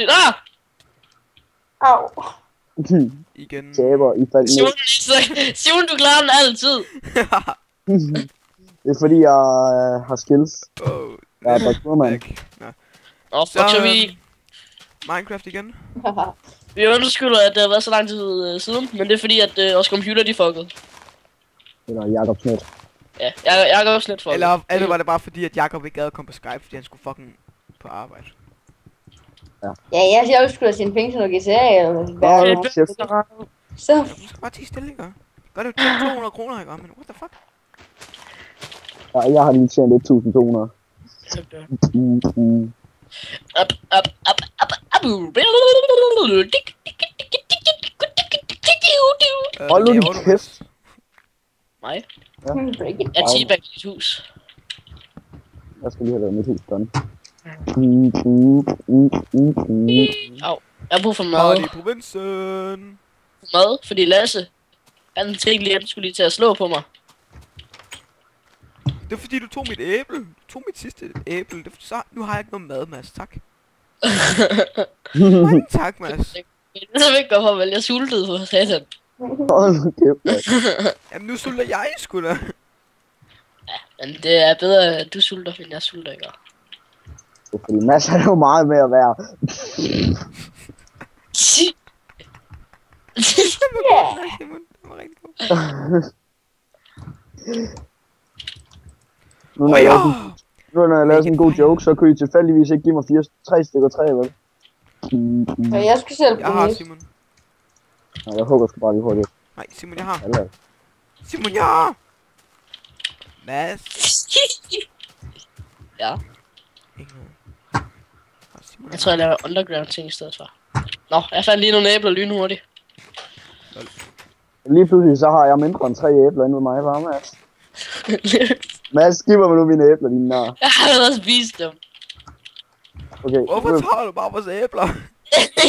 Ah! Au. Igen. Taber i faldt ned. Simon, du klarer den altid. Det er fordi, jeg har skills. Jeg er bakmand. Og så vi Minecraft igen. vi undskylder, at det har været så lang tid siden, men det er fordi, at vores computer de fuckede. Eller Jakob Snet. Ja, jeg går også lidt for Eller var det bare fordi, at Jakob ikke gad at komme på Skype, fordi han skulle fucking på arbejde? Ja, jeg skulle have sine penge til noget GTA eller Åh, chef. så. Du skal bare 10 stille, ikke? Gør det jo 200 kroner, ikke? Men what the fuck? Ja, jeg har lige tjent 1.200. Hold nu din kæft. Mig? Ja. Jeg teabag i dit hus. Jeg skal lige have været mit hus done. Au. Jeg har brug for mad. Party i provinsen. Mad, fordi Lasse, han tænkte lige, at han skulle lige til at slå på mig. Det er fordi, du tog mit æble. Du tog mit sidste æble. Det er fordi, så nu har jeg ikke noget mad, Mads. Tak. Mange tak, Mads. Det er så ikke hvorfor, vel? Jeg sultede for satan. Hold nu kæft, mand. Jamen, nu sulter jeg sgu da. Men det er bedre, at du sulter, end jeg sulter, ikke? Det er fordi Mads er jo meget med at være. Simon, det var rigtig godt. Nu når jeg laver sådan en god joke, så kunne I tilfældigvis ikke give mig 3 stykker træ, vel? Ja, jeg skal selv Jeg har bruge Simon. Nej, jeg hugger sgu bare lige hurtigt. Nej, Simon, jeg har. Eller. Simon, jeg har. Mads. Ja, Ikke noget. Simon, jeg tror, jeg laver underground ting i stedet for. Nå, jeg fandt lige nogle æbler lynhurtigt. Lige pludselig så har jeg mindre end 3 æbler inde ved mig, bare Mads. Mads, giv mig nu mine æbler, dine nar. Jeg har allerede spist dem. Okay. hvorfor tager du bare vores æbler?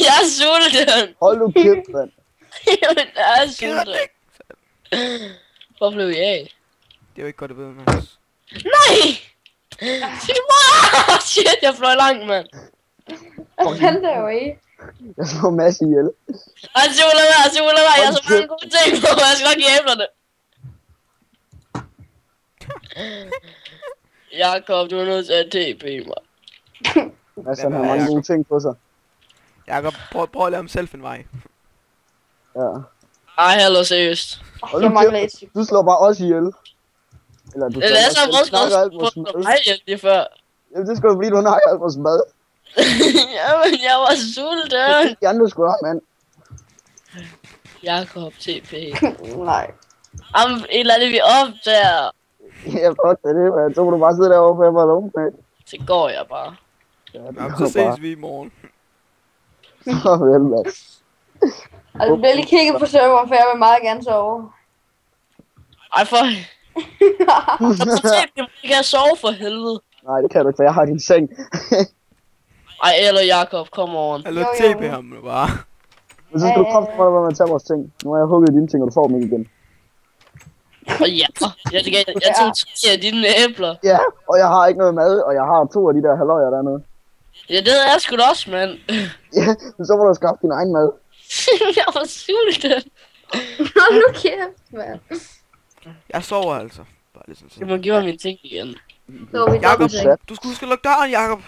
Jeg er sulten. Hold nu kæft, mand. Jamen, jeg er Gider sulten. det ikke? Hvor blev jeg af? Det er jo ikke godt at vide, Mads. Nej! Simon! Shit, jeg fløj langt, mand. Hvad fanden der jo i? Jeg slår Mads ihjel. Ej, Simon, lad være, Simon, lad være. Jeg har så mange gode ting på, jeg skal nok give æblerne. Jakob, du er nødt til at TP mig. Mads han har mange gode ting på sig. Jakob, prøv at lade ham selv finde vej. Ja. Ej, heller seriøst. Hold Jeg nu mangler kæft. et. Du slår bare os ihjel. Eller du Det er så snakker alt meget vores på mad. mig lige før. Jamen det skulle fordi du nakker alt vores mad. Jamen, jeg var sulten. De andre skulle have, mand. Jakob, TP. Nej. Jamen, et eller andet, vi opdager. Ja, fuck det, man. Så må du bare sidde derovre for at være alone, mand. Så går jeg bare. Ja, Jamen, så ses vi i morgen. Vel, mand. Altså, du bliver lige kigget på serveren, for jeg vil meget gerne sove. Ej, for... Så kan jeg sove for helvede. Nej, det kan du ikke, for jeg har din seng. Ej, eller Jakob, kom over. Eller Jo, jo. TP ham nu bare. Men så skal du komme for at være med at tage vores ting. Nu har jeg hugget dine ting, og du får dem ikke igen. Og ja, jeg tog 3 af dine æbler. Ja, og jeg har ikke noget mad, og jeg har 2 af de der halvøjer dernede. Ja, det er jeg sgu da også, mand. Ja, men så må du skaffe din egen mad. Jeg var sulten. Hold nu kæft, mand. Jeg sover altså. Bare lige sådan. Jeg må give mig mine ting igen. Det var mit Jakob, dobbeltting. du skulle huske at lukke døren, Jakob.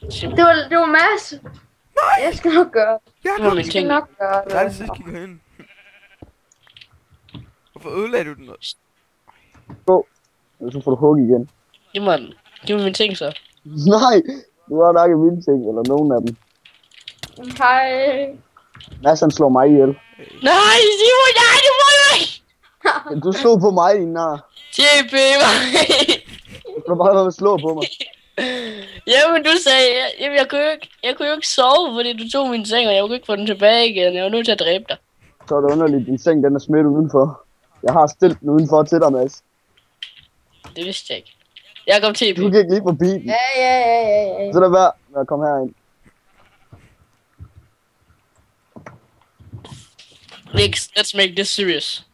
Det var Mads. Nej. Jeg skal nok gøre det. Det var Jakob, mine Jeg skal ting. nok gøre der er det det. sidst kigger hen. Hvorfor ødelagde du den? Gå. Og så får du hug igen. Giv mig den. Giv mig mine ting så. Nej, du har nok mine ting, eller nogen af dem. Hej. Mads han slår mig ihjel. Nej, Simon, nej, det må jeg ikke. Du slog på mig, din nar. TP mig. Du skal bare være med at slå på mig. Jamen, du sagde, jamen, jeg kunne jo ikke sove, fordi du tog min seng, og jeg kunne ikke få den tilbage igen. Jeg var nødt til at dræbe dig. Så er det underligt, din seng den er smidt udenfor. Jeg har stillet den udenfor til dig, Mads. Det vidste jeg ikke. Jeg kom TP. Du gik lige forbi den. Ja. Så er det værd med at komme herind. Let's make this serious.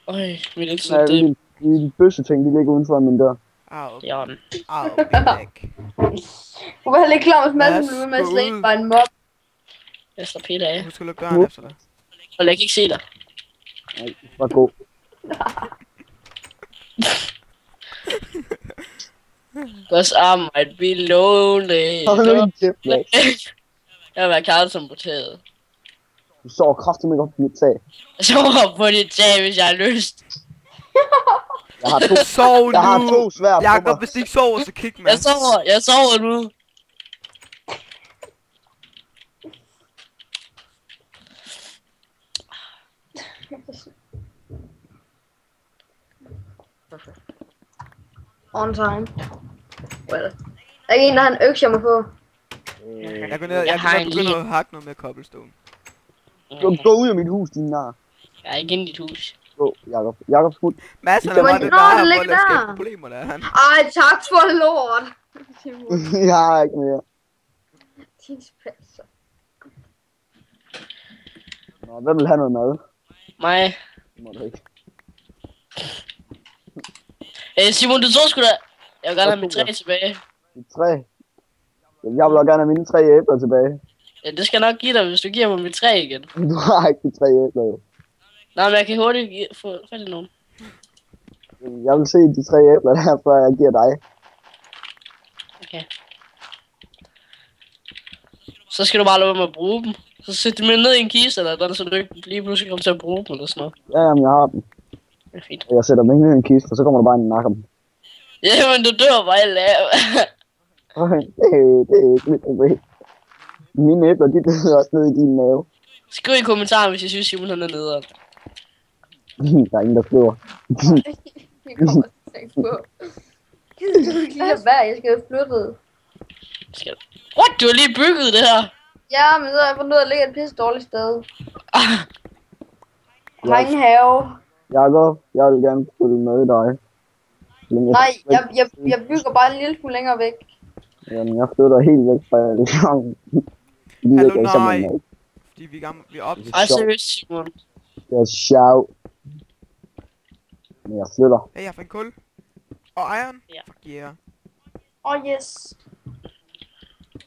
Øj, mit internet, De bøsseting, de ligger udenfor min dør. Au, Det er den. au, Big. Du var heller ikke klar, hvis Mads, Madsen blev ved med at gå slæbe ud. bare en mob. Jeg slår Peter af. Husk at lukke døren efter dig. Og jeg kan ikke se dig. Nej, bare gå. Cause I might be lonely. Hold nu en kæft, Mads. Jeg vil være kaldt som potaget. Du sover kraftigt ikke op på mit tag. Jeg sover på dit tag, hvis jeg har lyst. Jeg har to, Sov jeg har nu! to svær på Jakob, mig. hvis de ikke sover, så kig, Jeg Mads. sover nu. On time. Well. Der er ikke en, der har en økse, jeg må få. Jeg går ned, Jeg har jeg en begynder lige. at hakke noget med cobblestone. Gå ud af mit hus, din nar. Jeg er ikke inde i dit hus. Gå, Jakob. Jakob, smut. Mads, han er Jamen, bare det nå, der, det hvor ligger der skaber der. problemer, der er han. Ej, tak for lort. Jeg har ikke mere. Din spidser. Nå, hvem vil have noget mad? Mig. Det må du ikke. Simon, du tror sgu da... Jeg vil gerne have mit træ tilbage. Et træ. Jeg vil også gerne have mine 3 æbler tilbage. Ja, det skal jeg nok give dig, hvis du giver mig mit træ igen. Du har ikke de 3 æbler, jo. Nej, men jeg kan hurtigt få fat i nogen. Jeg vil se de 3 æbler der, før jeg giver dig. Okay. Så skal du bare lade være med at bruge dem. Så sæt dem ned i en kiste eller noget, så du ikke lige pludselig kommer til at bruge dem eller sådan noget. Ja, jamen, jeg har dem. Det er fint. Og jeg sætter dem ikke ned i en kiste, og så kommer der bare en nakke om. Jamen, du dør bare i lav. Det er ikke mit problem. Mine æbler, de døde også ned i din mave. Skriv i kommentaren, hvis I synes, Simon han er nederen. Der er ingen, der skriver. Vi kommer til at tænke på. Gider du ikke lige at være? Jeg skal have flyttet. What? Du har lige bygget det her? Ja, men så har jeg fundet ud af at ligge et pisse dårligt sted. Ah, Jeg har ingen have. Jakob, jeg vil gerne følge med dig. Nej, jeg bygger bare en lille smule længere væk. Jamen, jeg flytter helt væk fra jer. Hallo, nej. Fordi vi er gang, vi er op. ej, seriøst, Simon. Det er sjovt. Men jeg flytter. Hey, jeg får en kul. Og iron. Ja. Fuck yeah. Yes.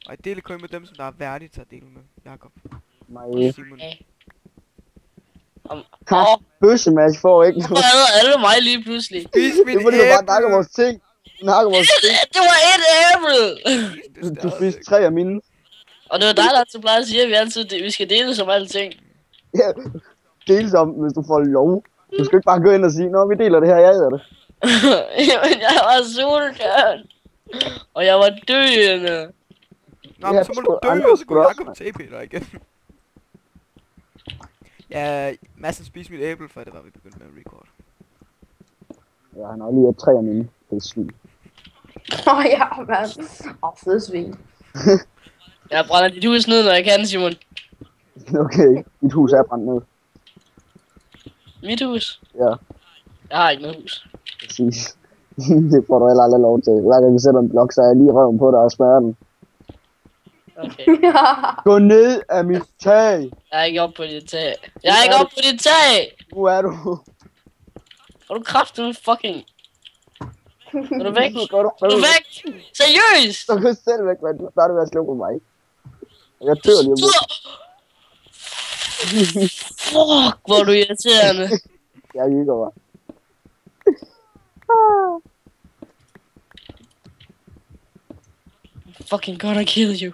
Og jeg deler kun med dem, som der er værdige til at dele med. Jakob. Nej. Og Simon. Åh, Bøssematch får ikke hvorfor noget. redder alle mig lige pludselig? Spis mit Det var det, du bare nakker vores ting. Du nakker vores ting. Det var et æble! Du spiste 3 af mine. Og det var dig, der altid plejer at sige, at vi skal dele som alting. Ja, dels om, hvis du får lov. Du skal ikke bare gå ind og sige, nå, vi deler det her, jeg æder det. Jamen, jeg var sulten. Og jeg var døende. Nå, Ja, men så må du sgu- dø, andre og så sgu går da Jakob til Peter igen. Ja, Madsen spiste mit æble, før det var, vi begyndte med at record. Ja, han har lige et 3 af mine. Det er svin. Ja, mand. Fed svin. Jeg brænder dit hus ned, når jeg kan, Simon. Okay, dit hus er brændt ned. Mit hus? Ja, Jeg har ikke noget hus. præcis. Det får du heller aldrig lov til. Hver gang vi sætter en blok, så er jeg lige røven på dig og smører den. Okay. Gå ned af mit tag! Jeg er ikke oppe på dit tag. Jeg er ikke oppe på dit tag! Hvor er du? Får du kraften med fucking... Er du væk? Går Er du væk? Seriøst? Så gå selv væk, mand. Du er færdig med at slå på mig. Jeg dør lige om lidt. Fuck, hvor er du irriterende. Jeg hygger mig. Fucking gonna kill you.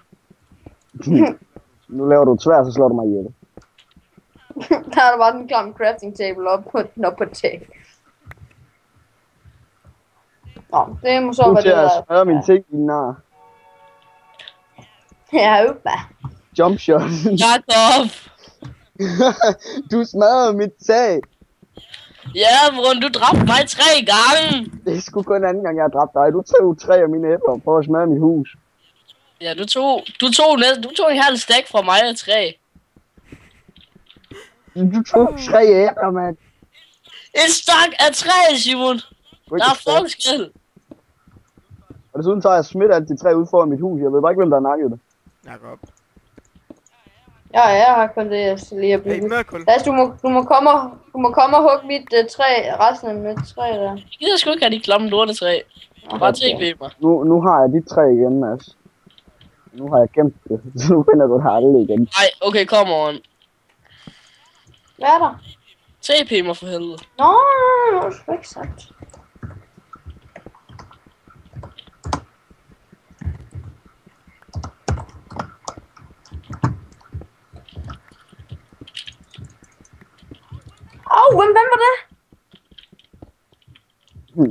Nu laver du tvær, så slår du mig ihjel. Der er der bare den klamme crafting table op på tag. Nå, det må så Du være til det, at der... smøre mine ting, din nar. Ja, øppa. Jump shot. Jakob! Du smadrede mit tag. Ja, Brun, du dræbte mig 3 gange! Det er sgu kun anden gang, jeg har dræbt dig. Du tog 3 af mine æbler for at smadre mit hus. Ja, du tog en halv stak fra mig af 3. Du tog 3 æbler, mand. En stak af 3, Simon! Der er forskel! Og desuden så har jeg smidt alt de 3 ud foran mit hus. Jeg ved bare ikke, hvem der har nakket det. Jakob. Ja, jeg har kun det, jeg lige har Hey, bygget. mørkul. Lad os, du må komme og hugge mit træ, resten af mit træ der. Jeg gider sgu ikke have de klamme lortetræ. Bare TP mig. Nu har jeg de 3 igen, Mads. Nu har jeg gemt det. Nu finder du det aldrig igen. Nej, okay, come on. Hvad er der? TP mig for helvede. Nå, det var sgu ikke sagt. Hvem var det?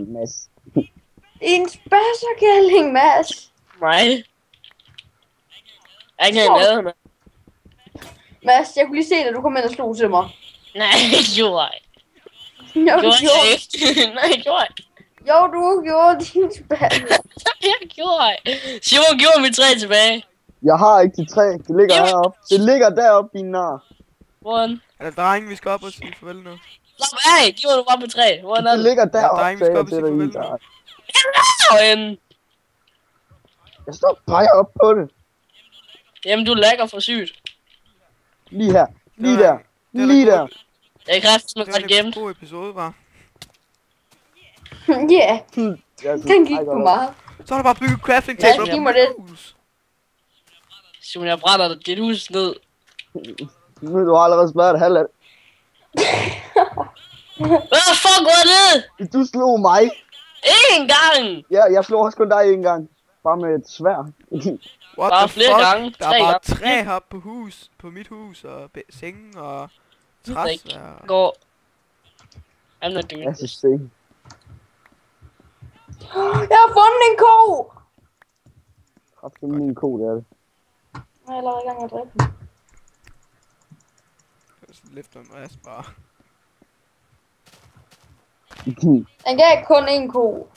Mads. En spasserkælling, Mads. Nej. Jeg kan ikke lade med. Mads, jeg kunne lige se, at du kom ind og slog til mig. Nej, jeg gjorde jeg. Jo, du Gjorde gjorde. jeg ikke. Nej, jeg gjorde jeg. Jo, du gjorde din spasser. Jeg gjorde jeg. Simon gjorde mit træ tilbage. Jeg har ikke de 3. Det ligger heroppe. Det ligger deroppe, din nar. Hvordan? Er der drenge, vi skal op og sige farvel nu? Slap af, giv mig du bare mit træ. Hvordan er Det det? ligger der er deroppe, ingen, vi skal op og sige til farvel dig. nu. Hvordan? Jeg står og peger op på det. Jamen, du lægger for sygt. Lige her. Lige Det var- der. det var Lige da der. godt. Jeg er kraftigt med Det var godt en gemt. god episode, var. Ja, Jeg den gik på meget. Så er der bare bygget crafting Ja, table giv op mig på det. mit hus. Simon, jeg brænder dit hus ned. Nu du har allerede smadret et halvt. Hvad fuck var det? Du slog mig. En gang! Ja, jeg slog også kun dig en gang. Bare med et svær. What Bare the flere fuck? gange. Der er 3 bare gange. træ heroppe på hus. På mit hus og sengen og træsvær. Går. I'm not doing Jeg this. synes det. Jeg har fundet en ko! Haft min ko, det er det. Jeg er allerede i gang med at dræbe den. Så løfter en masse bare. Den gav kun én ko.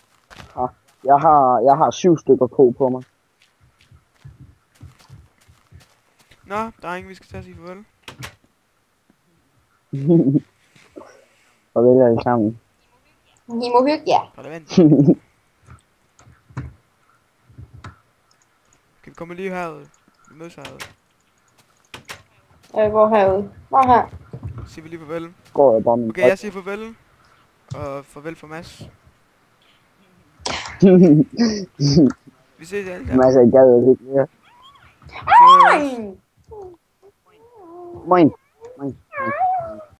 Jeg har 7 stykker ko på mig. Nå, der er ingen, vi skal tage og sige farvel. Og vælger alle sammen. I må hygge jer. Relevant. Kan vi komme lige herud? Vi mødes herud. Jeg går herude. Nå her. Siger vi lige farvel. Går jeg bare min Okay, jeg siger farvel. Og farvel for Mads. Vi ses alle sammen. Mads, jeg gad ikke mere. Vi ses. Ej! Moin. Moin.